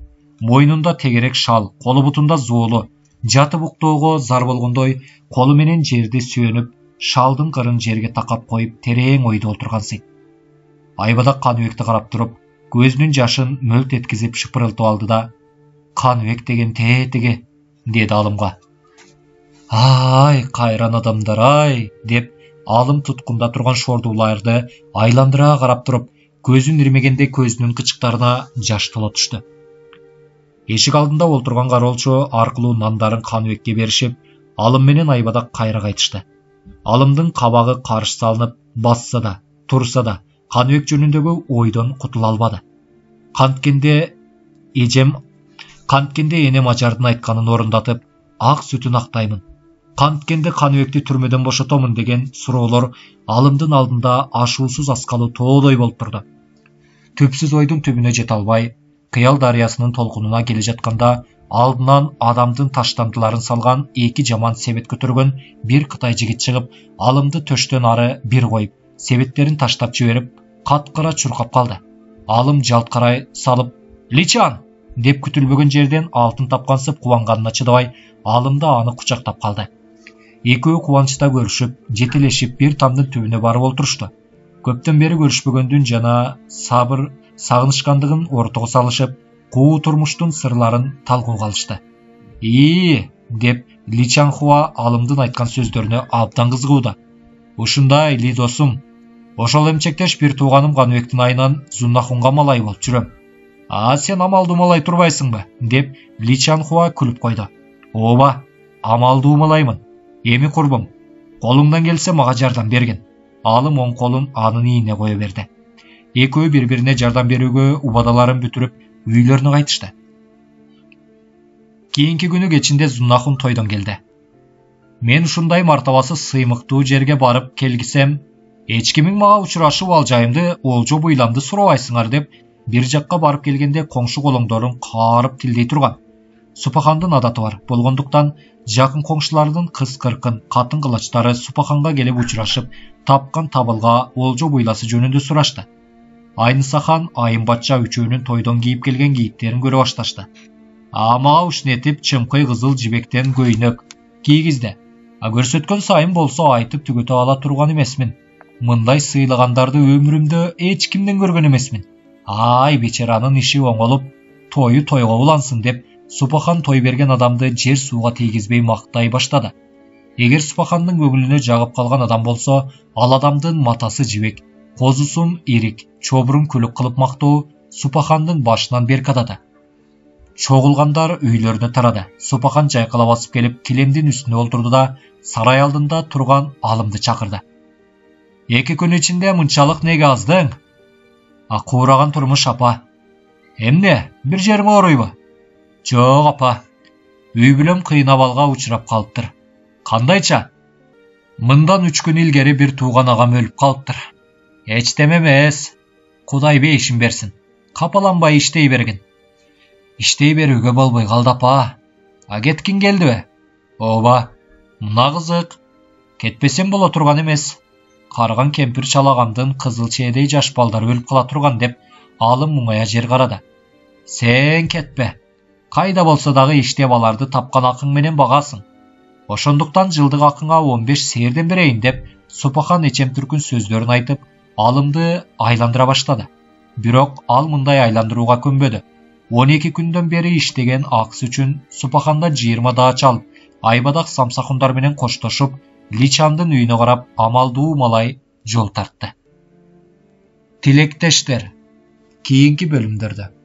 мойнунда тегерек шал, колу бутунда зоолу, жатып уктоого зар болгондой, колу менен жерди сүйөнүп, шалдын кырын жерге такап коюп, терең ойдо олтургансый. Айбадак Каныбекти карап туруп, көзүнүн жашын мөлт эткизип шыпырылтып алды да, «Каныбек деген тетиги», деди Алымга. «Ай, кайран адамдар ай», деп Алым туткунда турган шордууларды айландыра карап туруп, көзүн ирмегенде көзүнүн кычыктарына жаш тола түштү. Эшик алдында олтурган кароолчу аркылуу нандарын Каныбекке беришип, Алым менен Айбадак кайра кайтышты. Алымдын кабагы карыш салынып, басса да, турса да, Каныбек жөнүндөгү ойдон кутула албады. Канткенде энем ажардын айтканын орундатып, ак сүтүн актаймын. Канткенде Каныбекти түрмөдөн бошотомун деген суроолор Алымдын алдында ашуусуз аскалуу тоодой болуп турду. Түпсүз ойдун түбүнө жете албай, Кыял дарыясынын толкунуна келе жатканда, алдынан адамдын таштандыларын салган эки жаман себет көтөргөн бир кытай жигит чыгып, Алымды төштөн ары бир коюп, себеттерин таштап жиберип, каткара чуркап калды. Алым жалт карай салып, «Личан!» деп күтүлбөгөн жерден алтын тапкансып кубанганына чыдабай, Алымды аны кучактап калды. Экөө кубанычта көрүшүп, жетелешип бир тамдын түбүнө барып олтурушту. Көптөн бери көрүшпөгөндүн жана сагынышкандыгын ортого салышып, куу турмуштун сырларын талкууга алышты. деп Личан Хуа Алымдын айткан сөздөрүнө абдан кызыгууда. «Ушундай, Ли досум, ошол эмчектеш бир тууганым Каныбектин айынан Зуннахунга малай болуп жүрөм. Сен амалдуу малай турбайсыңбы?» деп Личан Хуа күлүп койду. «Ооба, амалдуу малаймын. Эми курбум, колуңдан келсе мага жардам бергин». Алым оң колун анын ийине кое берди. Экөө бири-бирине жардам берүүгө убадаларын бүтүрүп, үйлөрүнө кайтышты. Кийинки күнү кечинде Зуннахун тойдон келди. «Мен ушундай мартабасы сыймыктуу жерге барып келгисем, эч кимиң мага учурашып ал жайымды, олжо буйламды сурабайсыңар» деп бир жакка барып келгенде коңшу колоңдорун каарып тилдей турган. Супахандын адаты бар болгондуктан жакын коңшулардын кыз-кыркын, катын-кылачтары Супаханга келип учурашып, тапкан табылга олжо буйласы жөнүндө сурашты. Айныса хан, Айым батча үчөөнүн тойдон кийип келген кийиктерин көрө башташты. Мага ушнетип чымкый кызыл жибектен көйнөк кийгизди. Көрсөткөн сайын болсо айтып түгөтө ала турган эмесмин. Мындай сыйлагандарды өмүрүмдө эч кимден көргөн эмесмин. Ай, бечаранын иши оңолуп, тою тойго улансын деп Супахан той берген адамды жер сууга тийгизбей мактай баштады. Эгер Супахандын көңүлүнө жагып калган адам болсо, ал адамдын матасы жибек, козусун ирик, чобурун күлүк кылып мактоо Супахандын башынан беркадады. Чогулгандар үйлөрүнө тарады. Супахан жайкала басып келип, килемдин үстүнө олтурду да сарай алдында турган Алымды чакырды. «Эки күн ичинде мынчалык неге аздың?» «Куураган турмуш апа». «Эмне, бир жериң ооруйбу?» «Жок апа, үй бүлөм кыйын абалга учурап калыптыр». «Кандайча?» «Мындан 3 күн илгери бир тууган агам өлүп калыптыр». «Эчтеме эмес. Кудай бейишин берсин. Капаланбай иштей бергин». «Иштей берүүгө болбой калды апа». «Кеткиң келдиби?» «Ооба, мына кызык. Кетпесем боло турган эмес. Карган кемпир чалагандын кызыл чээдей жаш балдар өлүп кала турган» деп Алым муңая жер карады. «Сен кетпе. Кайда болсо дагы иштеп аларды тапкан акың менен багасың. Ошондуктан жылдык акыңа 15 сээрден берейин» деп Супахан эчем-түркүн сөздөрүн айтып, Алымды айландыра баштады. Бирок ал мындай айландырууга көнбөдү. 12 күндөн бери иштеген акысы үчүн Супахандан 20 даача алып, Айбадак Самсахундар менен коштошуп, Личандын үйүнө карап амалдуу малай жол тартты. Тилектештер, кийинки бөлүмдөрдө